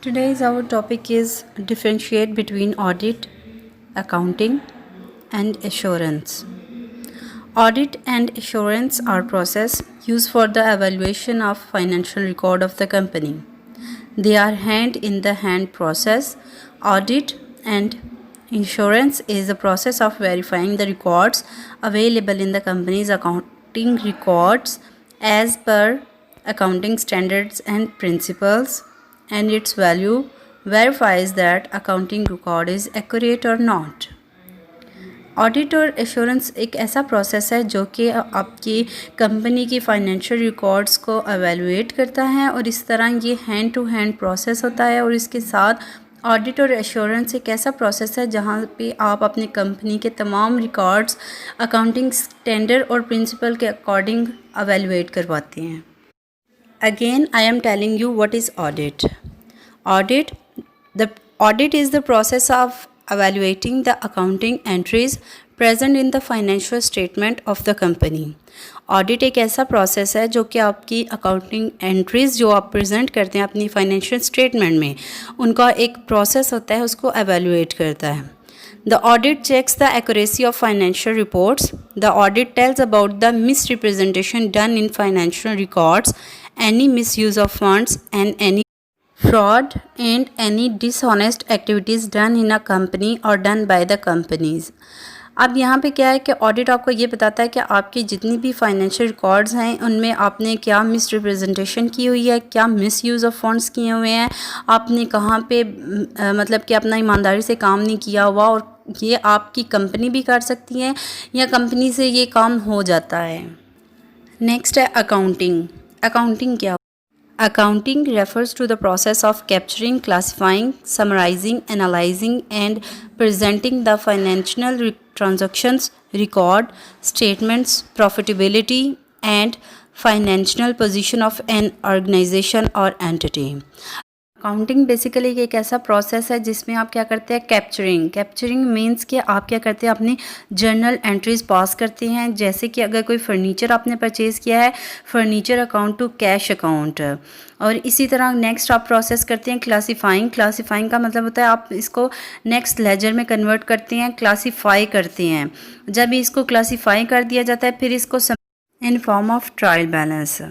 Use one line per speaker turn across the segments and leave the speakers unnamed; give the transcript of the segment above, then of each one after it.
Today's our topic is differentiate between audit, accounting, and assurance. Audit and assurance are process used for the evaluation of financial record of the company. They are hand in the hand process. Audit and insurance is the process of verifying the records available in the company's accounting records as per accounting standards and principles, and its value verifies that accounting record is accurate or not. Audit और assurance एक ऐसा process है जो कि आपकी company की financial records को evaluate करता है और इस तरह ये हैंड टू हैंड प्रोसेस होता है। और इसके साथ ऑडिट और एश्योरेंस एक ऐसा प्रोसेस है जहाँ पे आप अपनी कंपनी के तमाम रिकॉर्ड्स अकाउंटिंग स्टैंडर्ड और प्रिंसिपल के अकॉर्डिंग एवेलुएट करवाते हैं। Again I am telling you what is audit. The audit is the process of evaluating the accounting entries present in the financial statement of the company. Audit एक ऐसा process है जो कि आपकी accounting entries जो आप प्रेजेंट करते हैं अपनी फाइनेंशियल स्टेटमेंट में, उनका एक प्रोसेस होता है, उसको एवेलुएट करता है। The audit checks the accuracy of financial reports. The audit tells about the misrepresentation done in financial records, any misuse of funds, and any fraud and any dishonest activities done in a company or done by the companies. अब यहाँ पे क्या है कि audit आपको ये बताता है कि आपकी जितनी भी फाइनेंशियल रिकॉर्ड्स हैं उनमें आपने क्या मिस रिप्रेजेंटेशन की हुई है, क्या मिस यूज़ ऑफ फंड्स किए हुए हैं, आपने कहाँ पे मतलब कि अपना ईमानदारी से काम नहीं किया हुआ, और ये आपकी कंपनी भी कर सकती है या कंपनी से ये काम हो जाता है। नेक्स्ट है अकाउंटिंग। अकाउंटिंग क्या? Accounting refers to the process of capturing, classifying, summarizing, analyzing, and presenting the financial transactions, record, statements, profitability, and financial position of an organization or entity. Accounting basically एक ऐसा process है जिसमें आप क्या करते हैं, capturing means कि आप क्या करते हैं, अपनी जर्नल एंट्रीज पास करते हैं। जैसे कि अगर कोई फर्नीचर आपने परचेज़ किया है, furniture account to cash account. और इसी तरह नेक्स्ट आप प्रोसेस करते हैं क्लासीफाइंग का मतलब होता है आप इसको नेक्स्ट लेजर में कन्वर्ट करते हैं, क्लासीफाई करते हैं। जब इसको क्लासीफाई कर दिया जाता है फिर इसको in form of trial balance.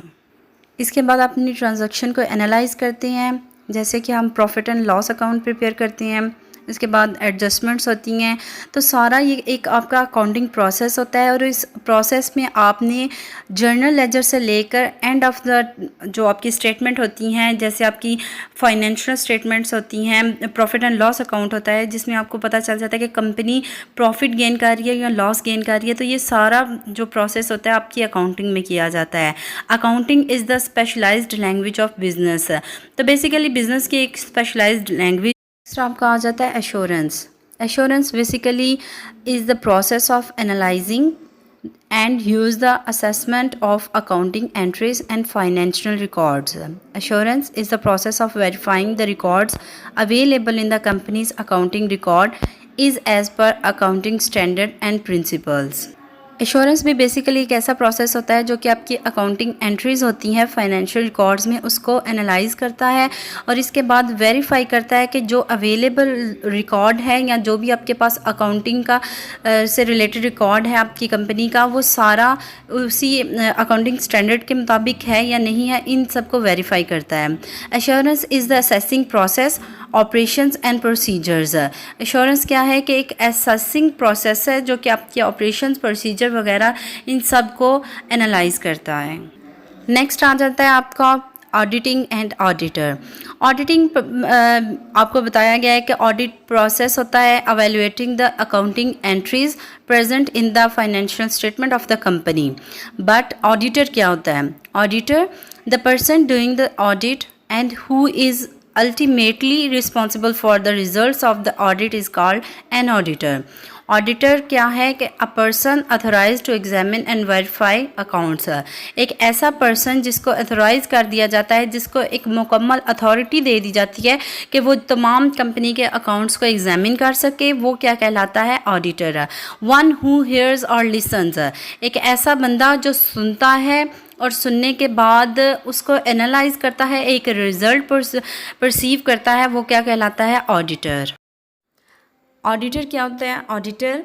इसके बाद अपनी ट्रांजैक्शन को एनालाइज करते हैं, जैसे कि हम profit and loss account prepare करते हैं, इसके बाद एडजस्टमेंट्स होती हैं। तो सारा ये एक आपका अकाउंटिंग प्रोसेस होता है और इस प्रोसेस में आपने जर्नल लेजर से लेकर एंड ऑफ द जो आपकी स्टेटमेंट होती हैं, जैसे आपकी फाइनेंशियल स्टेटमेंट्स होती हैं, प्रॉफिट एंड लॉस अकाउंट होता है जिसमें आपको पता चल जाता है कि कंपनी प्रॉफिट गेन कर रही है या लॉस गेन कर रही है। तो ये सारा जो प्रोसेस होता है आपकी अकाउंटिंग में किया जाता है। Accounting is the specialised language of business. तो बेसिकली बिजनेस की एक स्पेशलाइज्ड लैंग्वेज। नेक्स्ट आपका आ जाता है assurance basically is the process of analysing and use the assessment of accounting entries and financial records. Assurance is the process of verifying the records available in the company's accounting record is as per accounting standard and principles. Assurance भी basically एक ऐसा process होता है जो कि आपकी accounting entries होती हैं फाइनेंशियल रिकॉर्ड्स में, उसको एनालाइज करता है और इसके बाद वेरीफाई करता है कि जो अवेलेबल रिकॉर्ड है या जो भी आपके पास अकाउंटिंग का से रिलेटेड रिकॉर्ड है आपकी कंपनी का, वो सारा उसी अकाउंटिंग स्टैंडर्ड के मुताबिक है या नहीं है, इन सब को वेरीफाई करता है। Assurance is the assessing process operations and procedures. Assurance क्या है कि एक असेसिंग प्रोसेस है जो कि आपके ऑपरेशंस, प्रोसीजर वगैरह इन सब को एनालाइज करता है। नेक्स्ट आ जाता है आपका ऑडिटिंग एंड ऑडिटर। ऑडिटिंग आपको बताया गया है कि ऑडिट प्रोसेस होता है evaluating the accounting entries present in the financial statement of the company. But auditor क्या होता है? Auditor the person doing the audit and who is ultimately responsible for the results of the audit is called an auditor. Auditor क्या है कि a person authorise to examine and verify accounts, एक ऐसा person जिसको authorise कर दिया जाता है, जिसको एक मुकम्मल अथॉरिटी दे दी जाती है कि वो तमाम कंपनी के अकाउंट्स को एग्जामिन कर सके, वो क्या कहलाता है? ऑडिटर। वन हु हियर्स और लिसन्स, एक ऐसा बंदा जो सुनता है और सुनने के बाद उसको एनालाइज करता है, एक रिजल्ट परसीव करता है, वो क्या कहलाता है? ऑडिटर। ऑडिटर क्या होता है? Auditor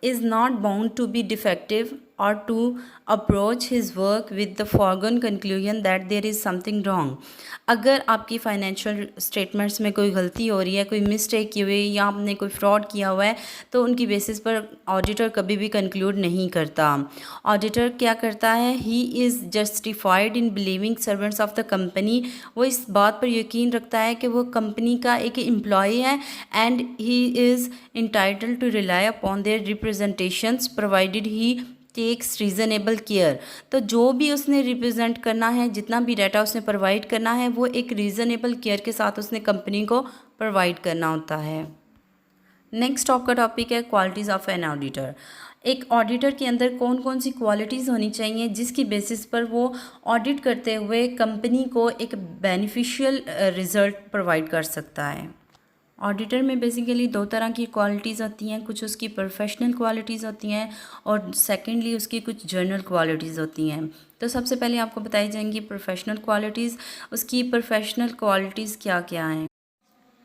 is not bound to be defective or to approach his work with the foregone conclusion that there is something wrong। अगर आपकी फाइनेंशियल स्टेटमेंट्स में कोई गलती हो रही है, कोई मिस्टेक की हुई है या आपने कोई फ्रॉड किया हुआ है, तो उनकी बेसिस पर ऑडिटर कभी भी कंक्लूड नहीं करता। ऑडिटर क्या करता है? He is justified in believing servants of the company, वो इस बात पर यकीन रखता है कि वो कंपनी का एक एम्प्लॉय है, and he is entitled to rely upon their representations provided he takes reasonable care। तो जो भी उसने रिप्रेजेंट करना है, जितना भी डाटा उसने प्रोवाइड करना है, वो एक रीज़नेबल केयर के साथ उसने कंपनी को प्रोवाइड करना होता है। नेक्स्ट आपका टॉपिक है क्वालिटीज़ ऑफ एन ऑडिटर। एक ऑडिटर के अंदर कौन कौन सी क्वालिटीज़ होनी चाहिए जिसकी बेसिस पर वो ऑडिट करते हुए कंपनी को एक बेनिफिशियल रिज़ल्ट प्रोवाइड कर सकता है। ऑडिटर में बेसिकली दो तरह की क्वालिटीज़ होती हैं, कुछ उसकी प्रोफेशनल क्वालिटीज़ होती हैं और सेकेंडली उसकी कुछ जर्नल क्वालिटीज़ होती हैं। तो सबसे पहले आपको बताई जाएंगी प्रोफेशनल क्वालिटीज़। उसकी प्रोफेशनल क्वालिटीज़ क्या क्या हैं?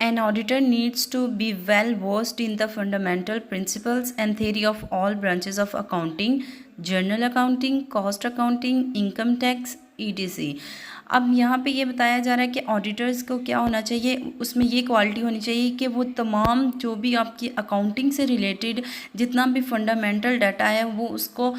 An auditor needs to be well versed in the fundamental principles and theory of all branches of accounting, journal accounting, cost accounting, income tax, etc। अब यहाँ पे ये बताया जा रहा है कि ऑडिटर्स को क्या होना चाहिए, उसमें ये क्वालिटी होनी चाहिए कि वो तमाम जो भी आपकी अकाउंटिंग से रिलेटेड जितना भी फंडामेंटल डाटा है वो उसको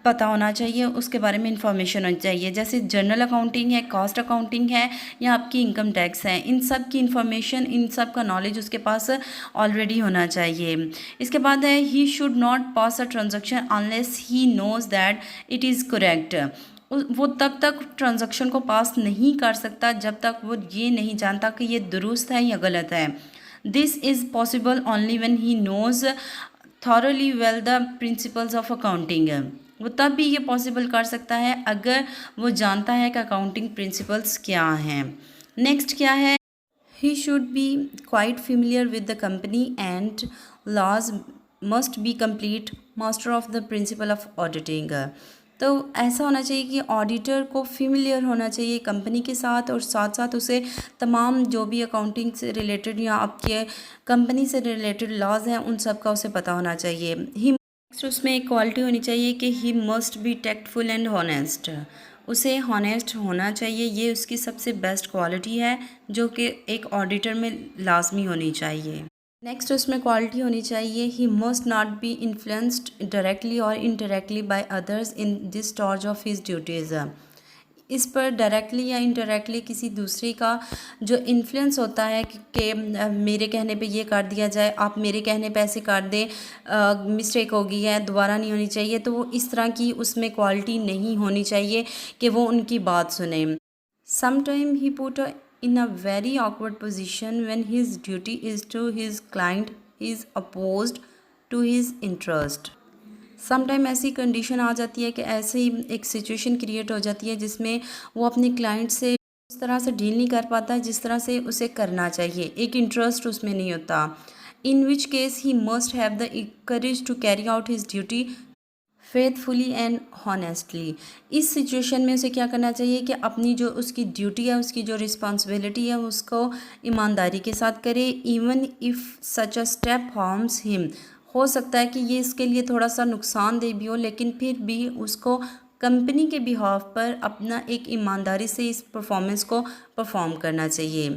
पता होना चाहिए, उसके बारे में इंफॉर्मेशन होनी चाहिए। जैसे जर्नल अकाउंटिंग है, कॉस्ट अकाउंटिंग है या आपकी इनकम टैक्स है, इन सब की इंफॉर्मेशन, इन सब का नॉलेज उसके पास ऑलरेडी होना चाहिए। इसके बाद है he should not pass a transaction unless he knows that it is correct. वो तब तक ट्रांजैक्शन को पास नहीं कर सकता जब तक वो ये नहीं जानता कि ये दुरुस्त है या गलत है। This is possible only when he knows thoroughly well the principles of accounting. वो तब भी ये पॉसिबल कर सकता है अगर वो जानता है कि अकाउंटिंग प्रिंसिपल्स क्या हैं। नेक्स्ट क्या है? He should be quite familiar with the company and laws must be complete master of the principle of auditing. तो ऐसा होना चाहिए कि ऑडिटर को फेमिलियर होना चाहिए कंपनी के साथ और साथ साथ उसे तमाम जो भी अकाउंटिंग से रिलेटेड या आपके कंपनी से रिलेटेड लॉज हैं उन सब का उसे पता होना चाहिए। ही नेक्स्ट उसमें एक क्वालिटी होनी चाहिए कि he must B tactful and honest, उसे हॉनेस्ट होना चाहिए। ये उसकी सबसे बेस्ट क्वालिटी है जो कि एक ऑडिटर में लाजमी होनी चाहिए। नेक्स्ट उसमें क्वालिटी होनी चाहिए he must not be influenced directly और indirectly by others in discharge of his duties. इस पर डायरेक्टली या इनडायरेक्टली किसी दूसरे का जो इन्फ्लुएंस होता है कि मेरे कहने पे ये कर दिया जाए, आप मेरे कहने पे ऐसे कर दें, मिस्टेक हो गई है दोबारा नहीं होनी चाहिए, तो वो इस तरह की उसमें क्वालिटी नहीं होनी चाहिए कि वो उनकी बात सुने। Sometime he put in a very awkward position when his duty is to his client is opposed to his interest। Sometime ऐसी कंडीशन आ जाती है कि ऐसी एक सिचुएशन क्रिएट हो जाती है जिसमें वो अपने क्लाइंट से उस तरह से डील नहीं कर पाता जिस तरह से उसे करना चाहिए, एक इंटरेस्ट उसमें नहीं होता। In which case he must have the courage to carry out his duty faithfully and honestly. इस सिचुएशन में उसे क्या करना चाहिए कि अपनी जो उसकी ड्यूटी है, उसकी जो रिस्पॉन्सिबिलिटी है उसको ईमानदारी के साथ करे। Even if such a step harms him, हो सकता है कि ये इसके लिए थोड़ा सा नुकसानदेह भी हो, लेकिन फिर भी उसको कंपनी के बिहाफ पर अपना एक ईमानदारी से इस परफॉर्मेंस को परफॉर्म करना चाहिए।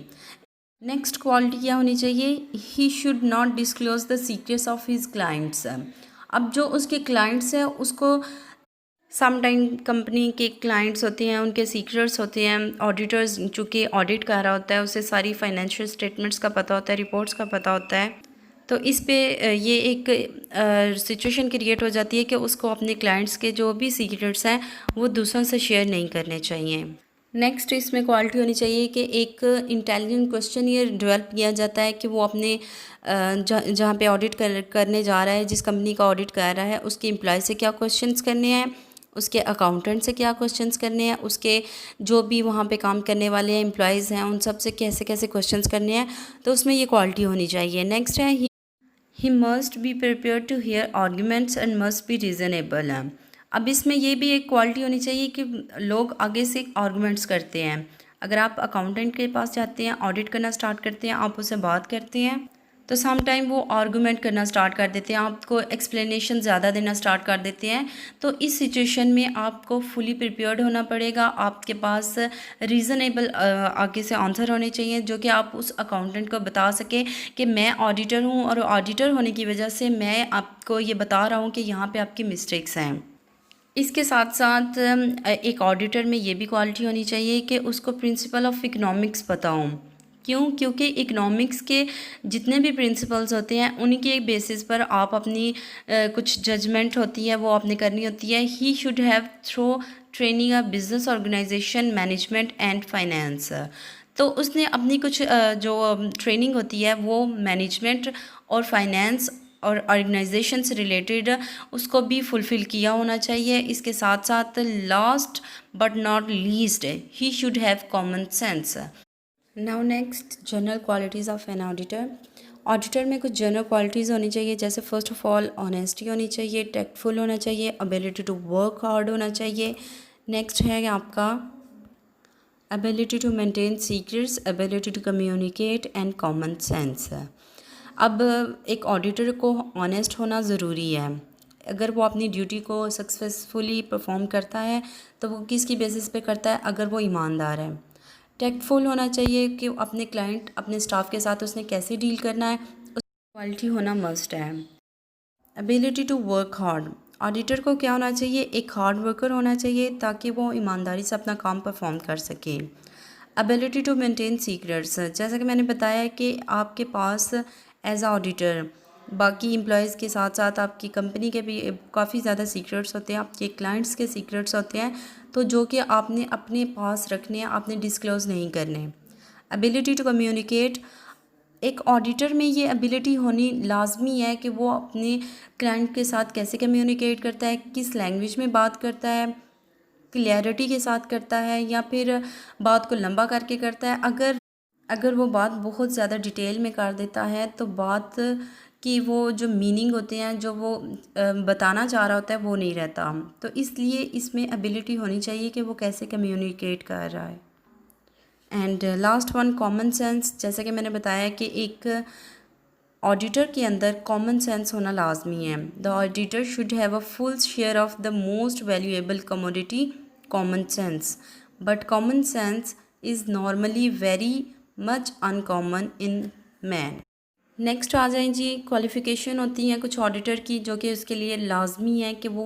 नेक्स्ट क्वालिटी क्या होनी चाहिए? He should not disclose the secrets of his clients. अब जो उसके क्लाइंट्स हैं उसको सम टाइम कंपनी के क्लाइंट्स होते हैं, उनके सीक्रेट्स होते हैं। ऑडिटर्स चूँकि ऑडिट कर रहा होता है उसे सारी फाइनेंशियल स्टेटमेंट्स का पता होता है, रिपोर्ट्स का पता होता है, तो इस पे ये एक सिचुएशन क्रिएट हो जाती है कि उसको अपने क्लाइंट्स के जो भी सीक्रेट्स हैं वो दूसरों से शेयर नहीं करने चाहिए। नेक्स्ट इसमें क्वालिटी होनी चाहिए कि एक इंटेलिजेंट क्वेश्चन ये डेवलप किया जाता है कि वो अपने जहाँ पे ऑडिट करने जा रहा है, जिस कंपनी का ऑडिट कर रहा है, उसके एम्प्लॉय से क्या क्वेश्चंस करने हैं, उसके अकाउंटेंट से क्या क्वेश्चंस करने हैं, उसके जो भी वहाँ पे काम करने वाले हैं एम्प्लॉयज़ हैं उन सब से कैसे कैसे क्वेश्चंस करने हैं, तो उसमें ये क्वालिटी होनी चाहिए। नेक्स्ट है he must be prepare to hear arguments and must be reasonable. अब इसमें ये भी एक क्वालिटी होनी चाहिए कि लोग आगे से आर्गूमेंट्स करते हैं। अगर आप अकाउंटेंट के पास जाते हैं, ऑडिट करना स्टार्ट करते हैं, आप उससे बात करते हैं, तो सम टाइम वो आर्गूमेंट करना स्टार्ट कर देते हैं, आपको एक्सप्लेनेशन ज़्यादा देना स्टार्ट कर देते हैं। तो इस सिचुएशन में आपको फुली प्रिपेयर्ड होना पड़ेगा। आपके पास रीज़नेबल आगे से आंसर होने चाहिए जो कि आप उस अकाउंटेंट को बता सकें कि मैं ऑडिटर हूँ और ऑडिटर होने की वजह से मैं आपको ये बता रहा हूँ कि यहाँ पे आपकी मिस्टेक्स हैं। इसके साथ साथ एक ऑडिटर में ये भी क्वालिटी होनी चाहिए कि उसको प्रिंसिपल ऑफ इकोनॉमिक्स पता हो। क्यों? क्योंकि इकोनॉमिक्स के जितने भी प्रिंसिपल्स होते हैं उन्हीं के बेसिस पर आप अपनी कुछ जजमेंट होती है वो आपने करनी होती है। He should have through training a business organisation management and finance. तो उसने अपनी कुछ जो ट्रेनिंग होती है वो मैनेजमेंट और फाइनेंस और ऑर्गेनाइजेशन से रिलेटेड उसको भी फुलफ़िल किया होना चाहिए। इसके साथ साथ last but not least he should have common sense. Now next general qualities of an auditor. Auditor में कुछ जनरल क्वालिटीज़ होनी चाहिए, जैसे फर्स्ट ऑफ ऑल ऑनेस्टी होनी चाहिए, टैक्टफुल होना चाहिए, एबिलिटी टू वर्क हार्ड होना चाहिए। नेक्स्ट है आपका ability to maintain secrets, ability to communicate and common sense. अब एक ऑडिटर को ऑनेस्ट होना ज़रूरी है। अगर वो अपनी ड्यूटी को सक्सेसफुली परफॉर्म करता है तो वो किसकी बेसिस पे करता है? अगर वो ईमानदार है। टैक्टफुल होना चाहिए कि अपने क्लाइंट अपने स्टाफ के साथ उसने कैसे डील करना है, उस क्वालिटी होना मस्ट है। Ability to work hard. Auditor को क्या होना चाहिए? एक हार्ड वर्कर होना चाहिए ताकि वो ईमानदारी से अपना काम परफॉर्म कर सके। एबिलिटी टू मेंटेन सीक्रेट्स, जैसा कि मैंने बताया कि आपके पास एज आ ऑडिटर बाकी एम्प्लॉयज़ के साथ साथ आपकी कंपनी के भी काफ़ी ज़्यादा सीक्रेट्स होते हैं, आपके क्लाइंट्स के सीक्रेट्स होते हैं, तो जो कि आपने अपने पास रखने हैं, आपने डिस्क्लोज़ नहीं करने। एबिलिटी टू कम्युनिकेट, एक ऑडिटर में ये एबिलिटी होनी लाजमी है कि वो अपने क्लाइंट के साथ कैसे कम्युनिकेट करता है, किस लैंग्वेज में बात करता है, क्लियरिटी के साथ करता है या फिर बात को लंबा करके करता है। अगर वो बात बहुत ज़्यादा डिटेल में कर देता है तो बात की वो जो मीनिंग होते हैं जो वो बताना चाह रहा होता है वो नहीं रहता। तो इसलिए इसमें एबिलिटी होनी चाहिए कि वो कैसे कम्युनिकेट कर रहा है। And last one common sense, जैसे कि मैंने बताया कि एक ऑडिटर के अंदर कॉमन सेंस होना लाजमी है। The auditor should have a full share of the most valuable commodity common sense, but common sense is normally very much uncommon in man. Next आ जाएं जी, क्वालिफ़िकेशन होती हैं कुछ ऑडिटर की जो कि उसके लिए लाजमी है कि वो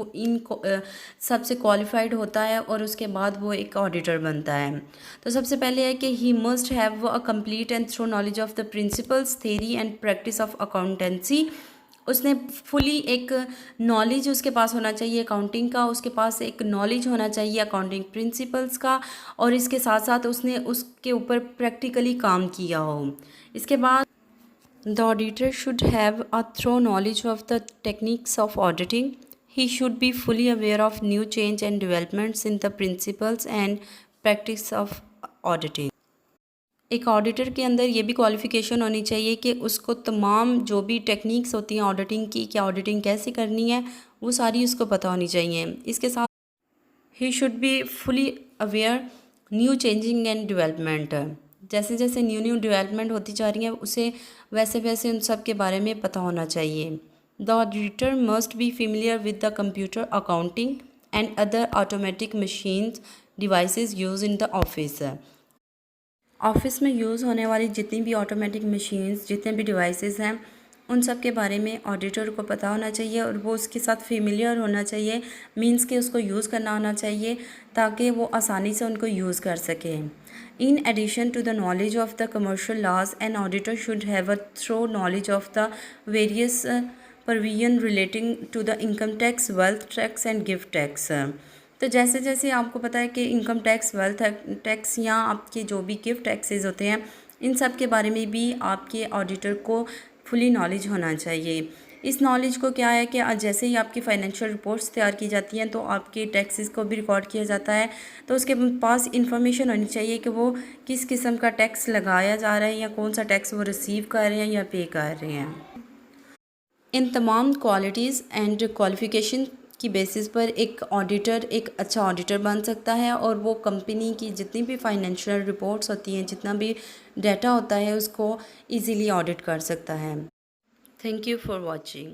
सबसे क्वालिफाइड होता है और उसके बाद वो एक ऑडिटर बनता है। तो सबसे पहले है कि he must have a complete and thorough knowledge of the principles, theory and practice of accountancy. उसने फुली एक नॉलेज उसके पास होना चाहिए अकाउंटिंग का, उसके पास एक नॉलेज होना चाहिए अकाउंटिंग प्रिंसिपल्स का, और इसके साथ साथ उसने उसके ऊपर प्रैक्टिकली काम किया हो। इसके बाद the auditor should have a thorough knowledge of the techniques of auditing. He should be fully aware of new change and developments in the principles and practice of auditing. एक ऑडिटर के अंदर ये भी क्वालिफ़िकेशन होनी चाहिए कि उसको तमाम जो भी टेक्निक्स होती हैं ऑडिटिंग की, क्या ऑडिटिंग कैसे करनी है, वो सारी उसको पता होनी चाहिए। इसके साथ ही should be fully aware new changing and development, जैसे जैसे न्यू डेवलपमेंट होती जा रही है उसे वैसे वैसे उन सब के बारे में पता होना चाहिए। The auditor must be familiar with the computer accounting and other automatic machines devices use in the office. Office में यूज़ होने वाली जितनी भी ऑटोमेटिक मशीन्स, जितने भी डिवाइसेस हैं, उन सब के बारे में ऑडिटर को पता होना चाहिए और वो उसके साथ फेमिलियर होना चाहिए, मींस के उसको यूज़ करना आना चाहिए ताकि वो आसानी से उनको यूज़ कर सके। In addition to the knowledge of the commercial laws, an auditor should have a thorough knowledge of the various provision relating to the income tax, wealth tax and gift tax। तो जैसे जैसे आपको पता है कि income tax, wealth tax या आपके जो भी गिफ्ट टैक्सेस होते हैं, इन सब के बारे में भी आपके ऑडिटर को फुली नॉलेज होना चाहिए। इस नॉलेज को क्या है कि जैसे ही आपकी फाइनेंशियल रिपोर्ट्स तैयार की जाती हैं तो आपके टैक्सेस को भी रिकॉर्ड किया जाता है, तो उसके पास इंफॉर्मेशन होनी चाहिए कि वो किस किस्म का टैक्स लगाया जा रहा है या कौन सा टैक्स वो रिसीव कर रहे हैं या पे कर रहे हैं। इन तमाम क्वालिटीज़ एंड क्वालिफ़िकेशन की बेसिस पर एक ऑडिटर एक अच्छा ऑडिटर बन सकता है और वो कंपनी की जितनी भी फाइनेंशियल रिपोर्ट्स होती हैं, जितना भी डाटा होता है, उसको इजीली ऑडिट कर सकता है। Thank you for watching.